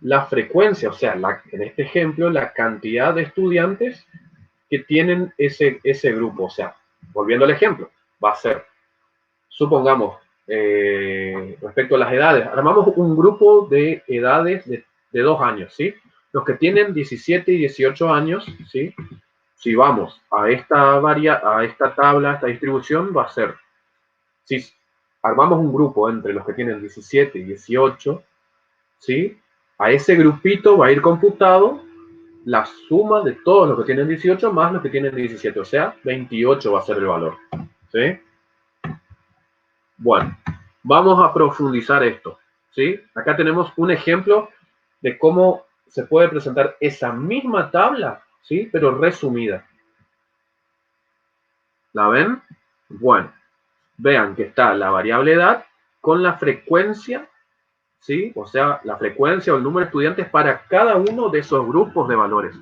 la frecuencia, o sea, en este ejemplo, la cantidad de estudiantes que tienen ese grupo. O sea, volviendo al ejemplo, va a ser, supongamos, respecto a las edades, armamos un grupo de edades de 2 años, ¿sí? Los que tienen 17 y 18 años, ¿sí? Si vamos a esta tabla, a esta distribución, va a ser, si armamos un grupo entre los que tienen 17 y 18, ¿sí? A ese grupito va a ir computado la suma de todos los que tienen 18 más los que tienen 17, o sea, 28 va a ser el valor, ¿sí? Bueno, vamos a profundizar esto, ¿sí? Acá tenemos un ejemplo de cómo se puede presentar esa misma tabla, ¿sí? Pero resumida. ¿La ven? Bueno, vean que está la variable edad con la frecuencia, ¿sí? O sea, la frecuencia o el número de estudiantes para cada uno de esos grupos de valores.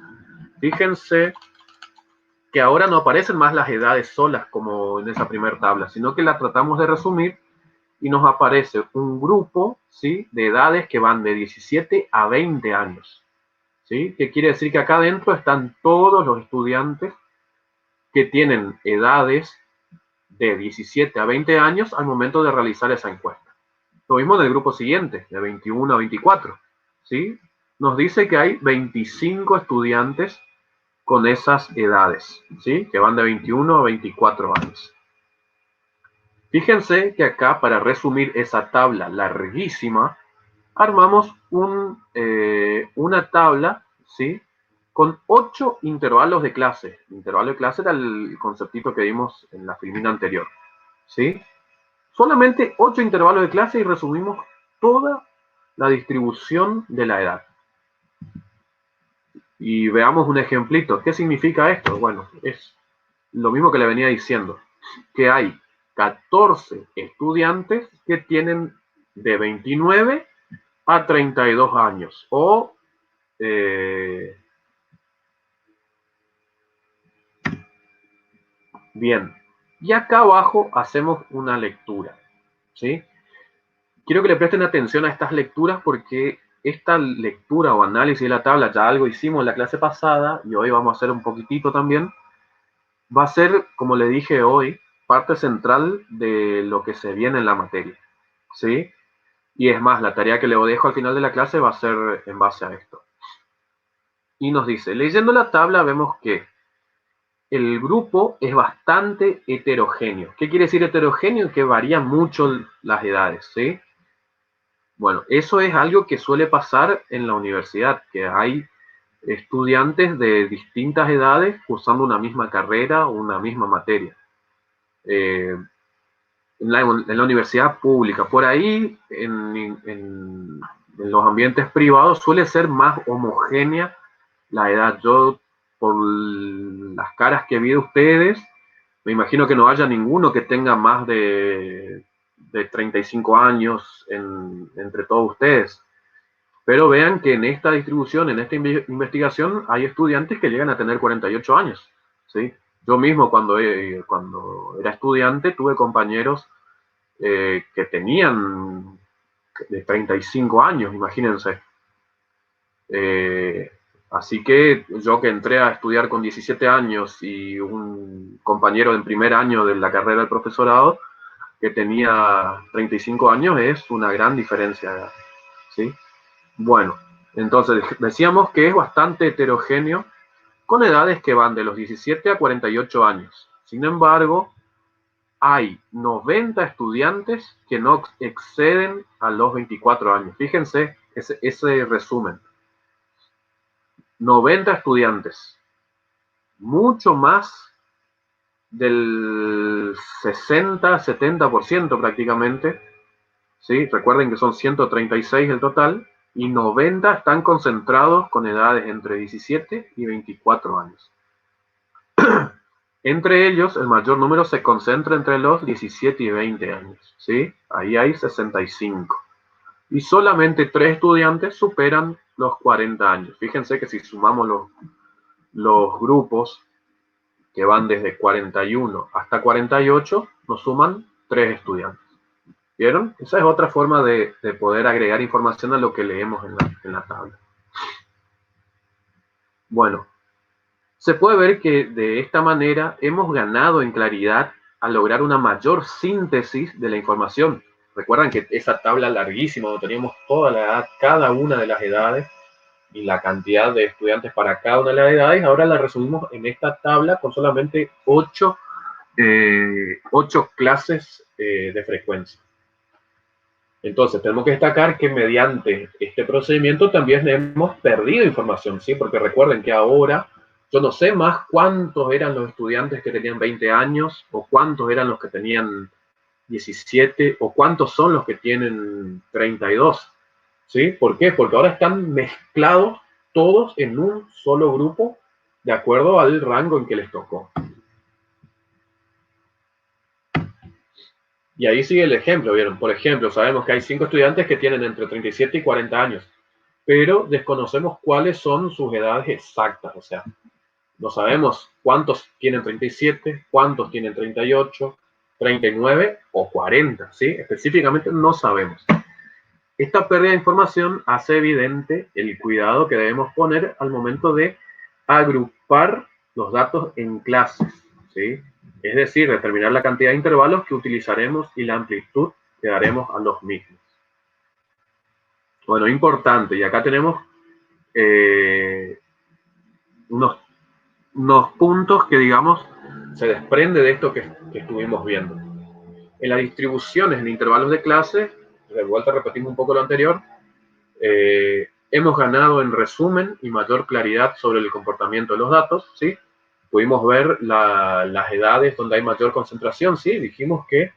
Fíjense que ahora no aparecen más las edades solas como en esa primera tabla, sino que la tratamos de resumir y nos aparece un grupo, ¿sí?, de edades que van de 17 a 20 años. ¿Sí? ¿Qué quiere decir? Que acá adentro están todos los estudiantes que tienen edades de 17 a 20 años al momento de realizar esa encuesta. Lo mismo en el grupo siguiente, de 21 a 24. ¿Sí? Nos dice que hay 25 estudiantes con esas edades, ¿sí? Que van de 21 a 24 años. Fíjense que acá, para resumir esa tabla larguísima, armamos una tabla, ¿sí?, con 8 intervalos de clase. El intervalo de clase era el conceptito que vimos en la filmina anterior, ¿sí? Solamente 8 intervalos de clase y resumimos toda la distribución de la edad. Y veamos un ejemplito. ¿Qué significa esto? Bueno, es lo mismo que le venía diciendo, que hay 14 estudiantes que tienen de 29 a 32 años. O bien, y acá abajo hacemos una lectura, ¿sí? Quiero que le presten atención a estas lecturas porque esta lectura o análisis de la tabla, ya algo hicimos en la clase pasada y hoy vamos a hacer un poquitito también, va a ser, como le dije hoy, parte central de lo que se viene en la materia, ¿sí? Y es más, la tarea que le dejo al final de la clase va a ser en base a esto. Y nos dice, leyendo la tabla vemos que el grupo es bastante heterogéneo. ¿Qué quiere decir heterogéneo? Que varían mucho las edades, ¿sí? Bueno, eso es algo que suele pasar en la universidad, que hay estudiantes de distintas edades cursando una misma carrera o una misma materia. En la universidad pública, por ahí, en los ambientes privados, suele ser más homogénea la edad. Yo, por las caras que vi de ustedes, me imagino que no haya ninguno que tenga más de 35 años entre todos ustedes. Pero vean que en esta distribución, en esta investigación, hay estudiantes que llegan a tener 48 años, ¿sí? Yo mismo, cuando era estudiante, tuve compañeros que tenían de 35 años, imagínense. Así que yo, que entré a estudiar con 17 años, y un compañero en primer año de la carrera del profesorado que tenía 35 años, es una gran diferencia, ¿sí? Bueno, entonces decíamos que es bastante heterogéneo, con edades que van de los 17 a 48 años. Sin embargo, hay 90 estudiantes que no exceden a los 24 años. Fíjense ese resumen. 90 estudiantes, mucho más del 60-70% prácticamente, ¿sí? Recuerden que son 136 el total, y 90 están concentrados con edades entre 17 y 24 años. Entre ellos, el mayor número se concentra entre los 17 y 20 años, ¿sí? Ahí hay 65. Y solamente 3 estudiantes superan los 40 años. Fíjense que si sumamos los grupos que van desde 41 hasta 48, nos suman 3 estudiantes. ¿Vieron? Esa es otra forma de poder agregar información a lo que leemos en la tabla. Bueno, se puede ver que de esta manera hemos ganado en claridad al lograr una mayor síntesis de la información. Recuerdan que esa tabla larguísima, donde teníamos toda la edad, cada una de las edades y la cantidad de estudiantes para cada una de las edades, ahora la resumimos en esta tabla con solamente 8 clases de frecuencia. Entonces, tenemos que destacar que mediante este procedimiento también hemos perdido información, ¿sí? Porque recuerden que ahora yo no sé más cuántos eran los estudiantes que tenían 20 años, o cuántos eran los que tenían 17, o cuántos son los que tienen 32, ¿sí? ¿Por qué? Porque ahora están mezclados todos en un solo grupo de acuerdo al rango en que les tocó. Y ahí sigue el ejemplo, ¿vieron? Por ejemplo, sabemos que hay 5 estudiantes que tienen entre 37 y 40 años, pero desconocemos cuáles son sus edades exactas, o sea, no sabemos cuántos tienen 37, cuántos tienen 38, 39 o 40, ¿sí? Específicamente no sabemos. Esta pérdida de información hace evidente el cuidado que debemos poner al momento de agrupar los datos en clases, ¿sí? Es decir, determinar la cantidad de intervalos que utilizaremos y la amplitud que daremos a los mismos. Bueno, importante, y acá tenemos unos puntos que, digamos, se desprende de esto que estuvimos viendo. En las distribuciones en intervalos de clase, de vuelta repetimos un poco lo anterior, hemos ganado en resumen y mayor claridad sobre el comportamiento de los datos, ¿sí? Pudimos ver las edades donde hay mayor concentración, ¿sí? Dijimos que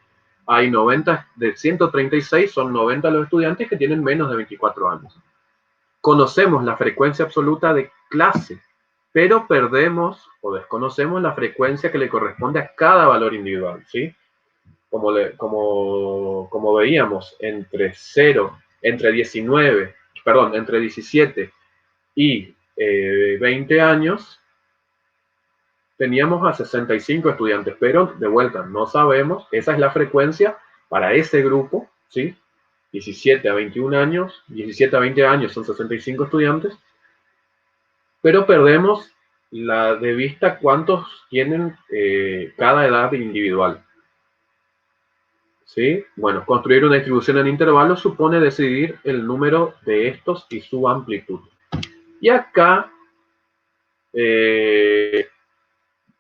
hay 90, de 136 son 90 los estudiantes que tienen menos de 24 años. Conocemos la frecuencia absoluta de clase, pero perdemos o desconocemos la frecuencia que le corresponde a cada valor individual, ¿sí? Como veíamos, entre 17 y 20 años, teníamos a 65 estudiantes, pero de vuelta, no sabemos, esa es la frecuencia para ese grupo, ¿sí? 17 a 21 años, 17 a 20 años son 65 estudiantes, pero perdemos de vista cuántos tienen cada edad individual. ¿Sí? Bueno, construir una distribución en intervalos supone decidir el número de estos y su amplitud. Y acá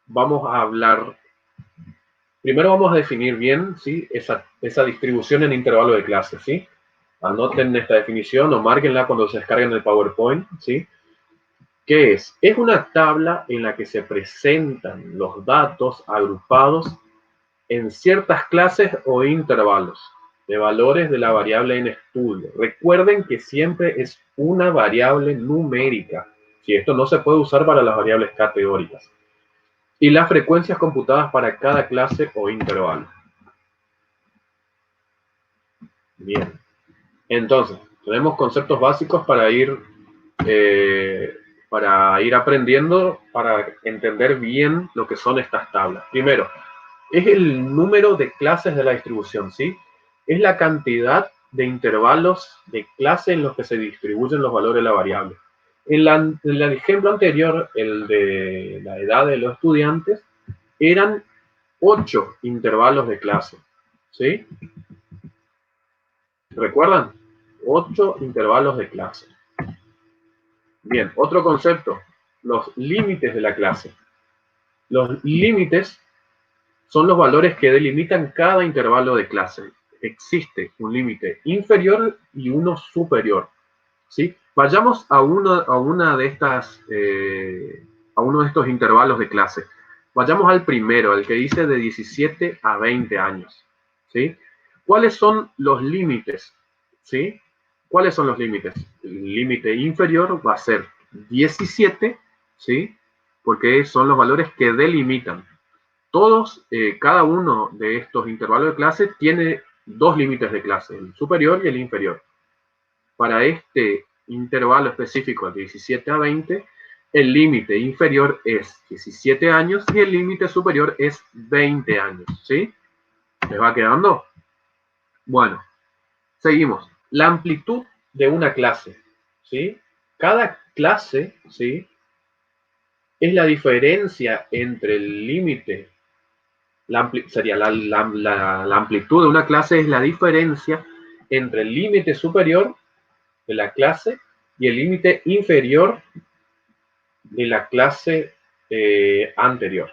vamos a hablar, primero vamos a definir bien, ¿sí? esa distribución en intervalo de clase, ¿sí? Anoten esta definición o márquenla cuando se descarguen el PowerPoint, ¿sí? ¿Qué es? Es una tabla en la que se presentan los datos agrupados en ciertas clases o intervalos de valores de la variable en estudio. Recuerden que siempre es una variable numérica. Si esto no se puede usar para las variables categóricas. Y las frecuencias computadas para cada clase o intervalo. Bien. Entonces, tenemos conceptos básicos para ir aprendiendo, para entender bien lo que son estas tablas. Primero, es el número de clases de la distribución, ¿sí? Es la cantidad de intervalos de clase en los que se distribuyen los valores de la variable. En el ejemplo anterior, el de la edad de los estudiantes, eran 8 intervalos de clase, ¿sí? ¿Recuerdan? 8 intervalos de clase. Bien, otro concepto, los límites de la clase. Los límites son los valores que delimitan cada intervalo de clase. Existe un límite inferior y uno superior, ¿sí? Vayamos a uno de estos intervalos de clase. Vayamos al primero, el que dice de 17 a 20 años, ¿sí? ¿Cuáles son los límites? ¿Sí? ¿Cuáles son los límites? El límite inferior va a ser 17, ¿sí? Porque son los valores que delimitan. Cada uno de estos intervalos de clase tiene dos límites de clase, el superior y el inferior. Para este intervalo específico de 17 a 20, el límite inferior es 17 años y el límite superior es 20 años, ¿sí? ¿Les va quedando? Bueno, seguimos. La amplitud de una clase, ¿sí? Cada clase, ¿sí? Es la diferencia entre el límite, sería la amplitud de una clase es la diferencia entre el límite superior de la clase y el límite inferior de la clase anterior.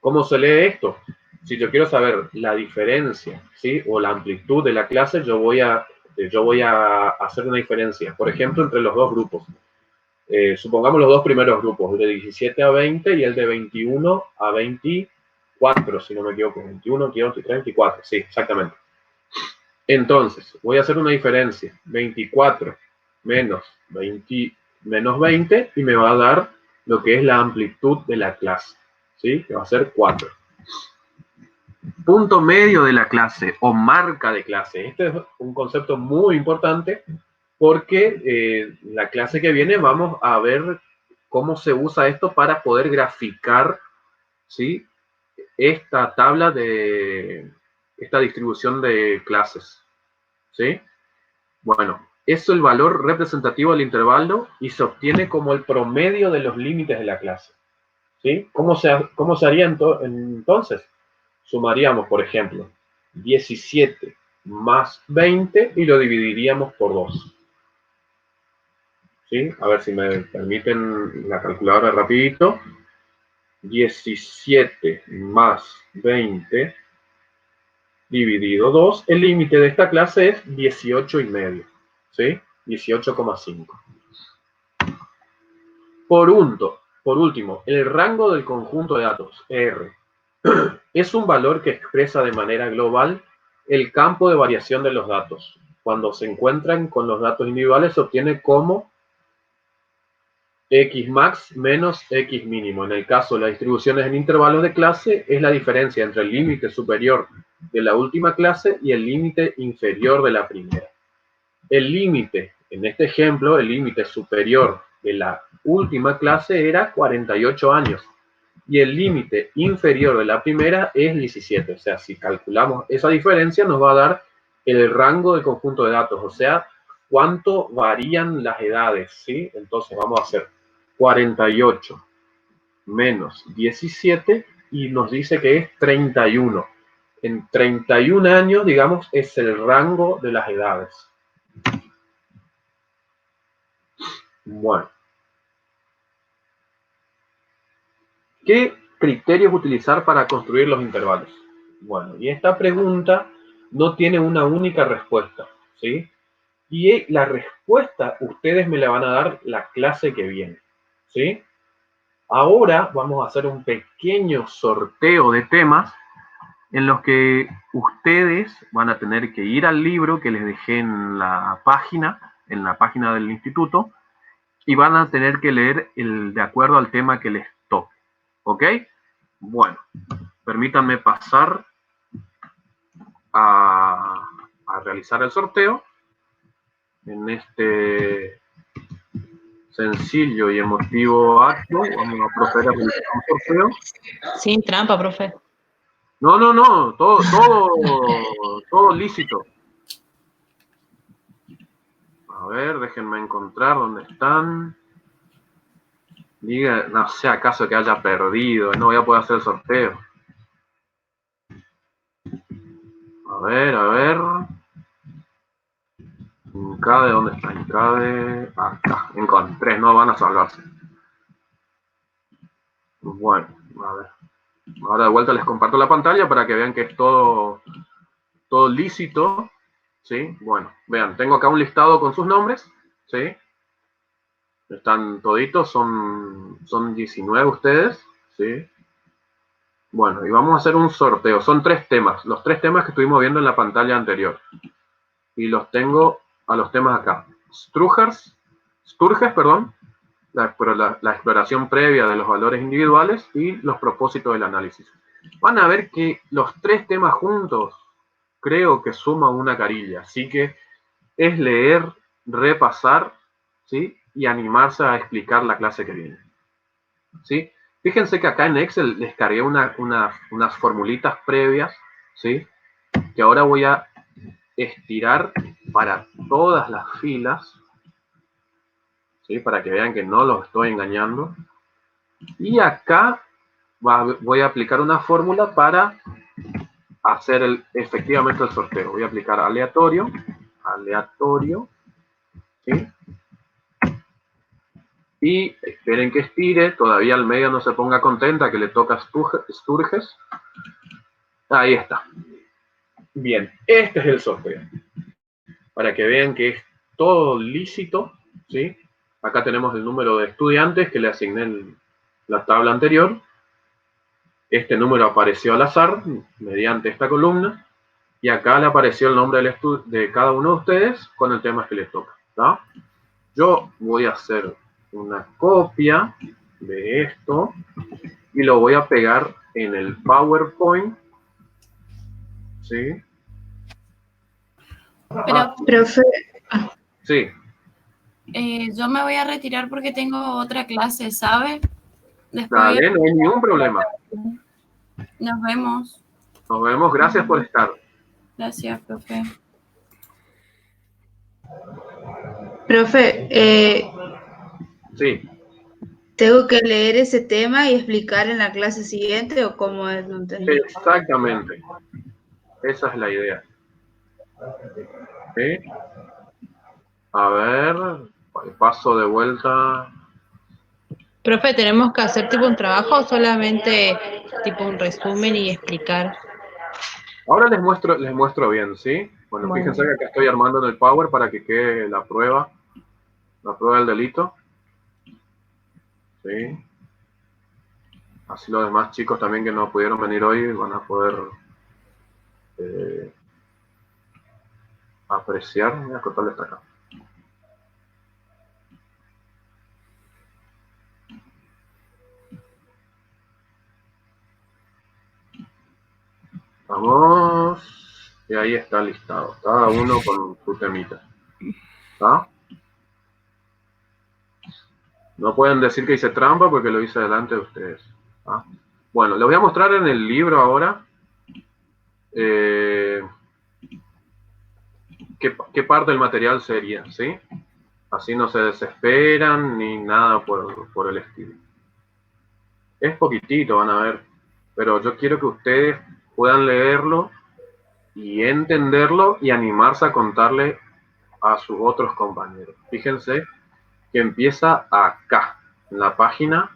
¿Cómo se lee esto? Si yo quiero saber la diferencia, ¿sí? O la amplitud de la clase, yo voy a hacer una diferencia, por ejemplo, entre los dos grupos. Supongamos los dos primeros grupos, el de 17 a 20 y el de 21 a 24, si no me equivoco, 21, 22, 23, 24, sí, exactamente. Entonces, voy a hacer una diferencia, 24 menos 20, menos 20, y me va a dar lo que es la amplitud de la clase, ¿sí? Que va a ser 4. Punto medio de la clase o marca de clase. Este es un concepto muy importante porque la clase que viene vamos a ver cómo se usa esto para poder graficar, ¿sí? Esta tabla de esta distribución de clases, ¿sí? Bueno, es el valor representativo del intervalo y se obtiene como el promedio de los límites de la clase, ¿sí? ¿Cómo se haría entonces? Sumaríamos, por ejemplo, 17 más 20 y lo dividiríamos por 2. ¿Sí? A ver si me permiten la calculadora rapidito. 17 más 20 dividido 2. El límite de esta clase es 18,5. ¿Sí? 18,5. Por último, el rango del conjunto de datos, R, es un valor que expresa de manera global el campo de variación de los datos. Cuando se encuentran con los datos individuales se obtiene como X max menos X mínimo. En el caso de las distribuciones en intervalos de clase, es la diferencia entre el límite superior de la última clase y el límite inferior de la primera. El límite, en este ejemplo, el límite superior de la última clase era 48 años y el límite inferior de la primera es 17. O sea, si calculamos esa diferencia nos va a dar el rango del conjunto de datos, o sea, cuánto varían las edades, ¿sí? Entonces vamos a hacer 48 menos 17 y nos dice que es 31. En 31 años, digamos, es el rango de las edades. Bueno. ¿Qué criterios utilizar para construir los intervalos? Bueno, y esta pregunta no tiene una única respuesta, ¿sí? Y la respuesta ustedes me la van a dar la clase que viene, ¿sí? Ahora vamos a hacer un pequeño sorteo de temas en los que ustedes van a tener que ir al libro que les dejé en la página del instituto, y van a tener que leer de acuerdo al tema que les toque, ¿ok? Bueno, permítanme pasar a realizar el sorteo en este sencillo y emotivo acto. Vamos a proceder a realizar un sorteo. Sin trampa, profe. No, todo lícito. A ver, déjenme encontrar dónde están. Diga, no sea acaso que haya perdido, no voy a poder hacer el sorteo. A ver. Incade, ¿dónde está Incade? Acá, encontré, no van a salvarse. Bueno, a ver. Ahora de vuelta les comparto la pantalla para que vean que es todo lícito, ¿sí? Bueno, vean, tengo acá un listado con sus nombres, ¿sí? Están toditos, son 19 ustedes, ¿sí? Bueno, y vamos a hacer un sorteo. Son 3 temas, los 3 temas que estuvimos viendo en la pantalla anterior. Y los tengo a los temas acá. Sturges, la exploración previa de los valores individuales y los propósitos del análisis. Van a ver que los 3 temas juntos creo que suman una carilla, así que es leer, repasar, ¿sí? Y animarse a explicar la clase que viene, ¿sí? Fíjense que acá en Excel les cargué unas formulitas previas, ¿sí? Que ahora voy a estirar para todas las filas, ¿sí? Para que vean que no los estoy engañando. Y acá voy a aplicar una fórmula para hacer efectivamente el sorteo. Voy a aplicar aleatorio, ¿sí? Y esperen que estire, todavía al medio no se ponga contenta, que le toca Sturges. Ahí está. Bien, este es el sorteo. Para que vean que es todo lícito, ¿sí? Acá tenemos el número de estudiantes que le asigné en la tabla anterior. Este número apareció al azar mediante esta columna. Y acá le apareció el nombre de cada uno de ustedes con el tema que les toca, ¿tá? Yo voy a hacer una copia de esto y lo voy a pegar en el PowerPoint, ¿sí? Pero, Profe, Sí, yo me voy a retirar porque tengo otra clase, ¿sabe? Después dale, no hay ningún problema. nos vemos. Nos vemos, gracias por estar. Gracias, profe. profe, Sí, ¿tengo que leer ese tema y explicar en la clase siguiente o cómo es? No entendí. exactamente. Esa es la idea. ¿Sí? A ver, paso de vuelta. Profe, ¿tenemos que hacer tipo un trabajo o solamente tipo un resumen y explicar? Ahora les muestro bien, ¿sí? Bueno, Bueno, fíjense que acá estoy armando en el Power para que quede la prueba del delito. ¿Sí? Así los demás chicos también que no pudieron venir hoy van a poder apreciar. Voy a cortarle hasta acá. Vamos. Y ahí está listado. Cada uno con su temita. ¿Está? No pueden decir que hice trampa porque lo hice delante de ustedes. ¿Ah? Bueno, les voy a mostrar en el libro ahora qué parte del material sería, ¿sí? Así no se desesperan ni nada por el estilo. Es poquitito, van a ver, pero yo quiero que ustedes puedan leerlo y entenderlo y animarse a contarle a sus otros compañeros. Fíjense que empieza acá, en la página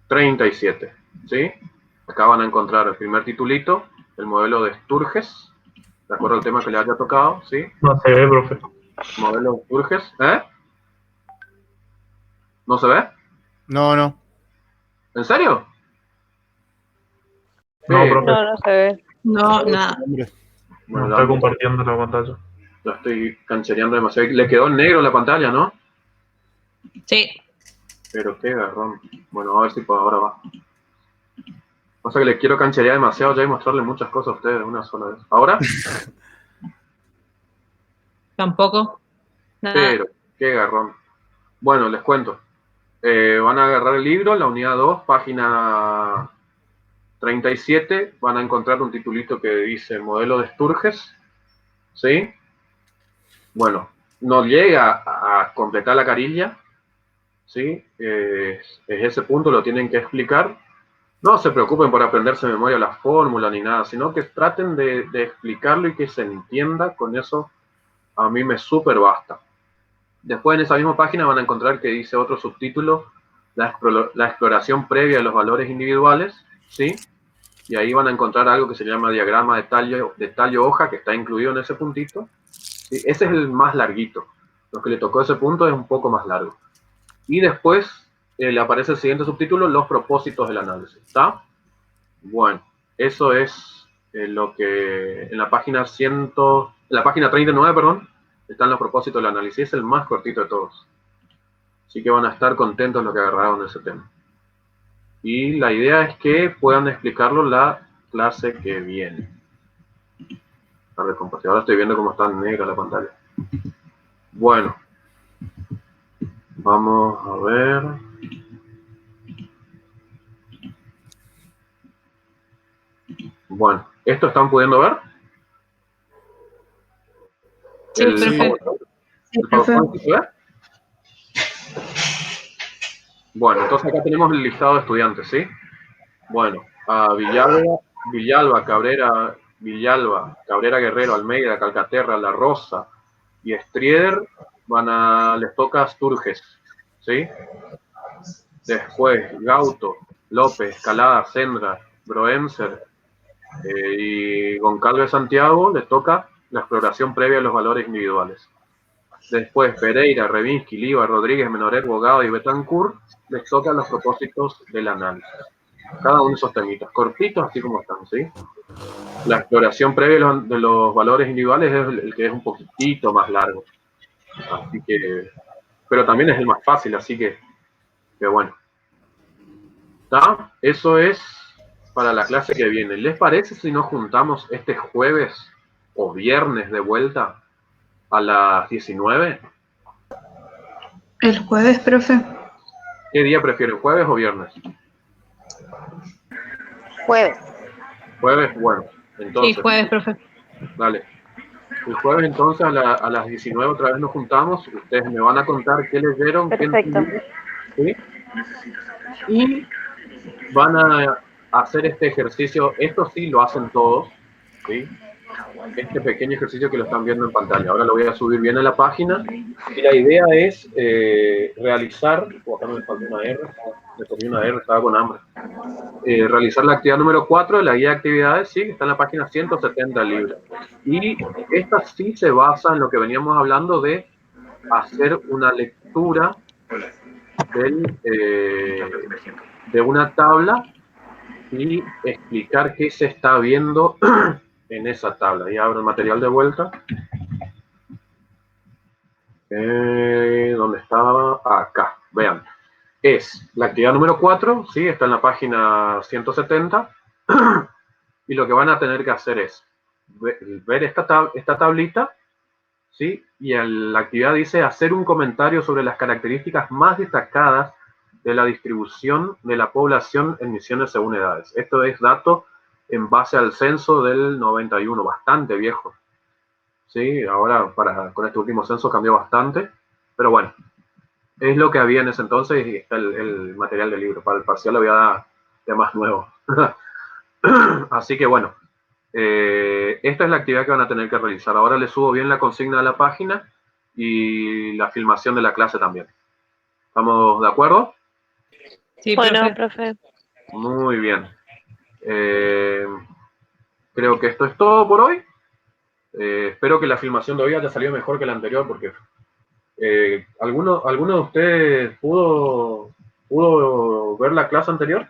37, ¿sí? Acá van a encontrar el primer titulito, el modelo de Sturges, de acuerdo al tema que le haya tocado, ¿sí? No se ve, profe. Modelo de Sturges, ¿eh? ¿No se ve? No, no. ¿En serio? No, Sí. profe. No, no se ve. no, nada. Hombre. No Bueno, está compartiendo la pantalla. la estoy canchereando demasiado. Le quedó en negro la pantalla, ¿no? Sí, Pero qué garrón. Bueno, a ver si por ahora va. Pasa que le quiero cancherear demasiado ya y mostrarle muchas cosas a ustedes una sola vez. ¿Ahora? tampoco. Nada. Pero qué garrón. Bueno, les cuento. Van a agarrar el libro, la unidad 2, página 37. Van a encontrar un titulito que dice modelo de Sturges. ¿Sí? Bueno, no llega a completar la carilla. ¿Sí? Es ese punto, lo tienen que explicar. No se preocupen por aprenderse de memoria la fórmula ni nada, sino que traten de explicarlo y que se entienda. Con eso a mí me súper basta. Después en esa misma página van a encontrar que dice otro subtítulo, la exploración previa de los valores individuales, ¿sí? Y ahí van a encontrar algo que se llama diagrama de tallo hoja, que está incluido en ese puntito. ¿Sí? Ese es el más larguito. Lo que le tocó ese punto es un poco más largo. Y después le aparece el siguiente subtítulo, los propósitos del análisis, ¿está? Bueno, eso es lo que en la página 39, perdón, están los propósitos del análisis. Es el más cortito de todos. Así que van a estar contentos los que agarraron ese tema. Y la idea es que puedan explicarlo la clase que viene. Ahora estoy viendo cómo está negra la pantalla. Bueno, vamos a ver. Bueno, ¿esto están pudiendo ver? Sí, profe. ¿El PowerPoint se ve? Bueno, entonces acá tenemos el listado de estudiantes, ¿sí? Bueno, a Villalba, Cabrera Guerrero, Almeida, Calcaterra, La Rosa y Strieder les toca Sturges, ¿sí? Después Gauto, López, Calada, Sendra, Broenser y Goncalves Santiago les toca la exploración previa de los valores individuales. Después Pereira, Revinsky, Liva, Rodríguez, Menoret, Bogado y Betancourt les toca los propósitos del análisis. Cada uno de esos temitas, cortitos así como están, ¿sí? La exploración previa de los valores individuales es el que es un poquitito más largo. Así que, pero también es el más fácil, así que bueno. ¿Está? Eso es para la clase que viene. ¿Les parece si nos juntamos este jueves o viernes de vuelta a las 19? El jueves, profe. ¿Qué día prefieren, jueves o viernes? Jueves. Jueves, bueno. Entonces, Sí, jueves, profe. dale. El jueves entonces a las 19 otra vez nos juntamos. Ustedes me van a contar qué leyeron, qué Perfecto. entendieron, ¿sí? Y van a hacer este ejercicio. Esto sí lo hacen todos, ¿sí? Este pequeño ejercicio que lo están viendo en pantalla. Ahora lo voy a subir bien a la página. Y la idea es realizar, acá me faltó una R, me comí una R, estaba con hambre. Realizar la actividad número 4 de la guía de actividades, sí, que está en la página 170 del libro. Y esta sí se basa en lo que veníamos hablando de hacer una lectura de una tabla y explicar qué se está viendo en esa tabla. Y abro el material de vuelta. ¿Dónde estaba? Acá, vean. Es la actividad número 4, ¿sí? Está en la página 170. Y lo que van a tener que hacer es ver esta tablita, ¿sí? Y la actividad dice hacer un comentario sobre las características más destacadas de la distribución de la población en Misiones según edades. Esto es dato en base al censo del 91, bastante viejo. Sí, ahora con este último censo cambió bastante, pero bueno, es lo que había en ese entonces y está el material del libro. Para el parcial lo voy a dar de más nuevo. Así que bueno, esta es la actividad que van a tener que realizar. Ahora les subo bien la consigna a la página y la filmación de la clase también. ¿Estamos de acuerdo? Sí, Bueno, profe. profe. Muy bien. Creo que esto es todo por hoy. Espero que la filmación de hoy haya salido mejor que la anterior, porque ¿alguno de ustedes pudo ver la clase anterior?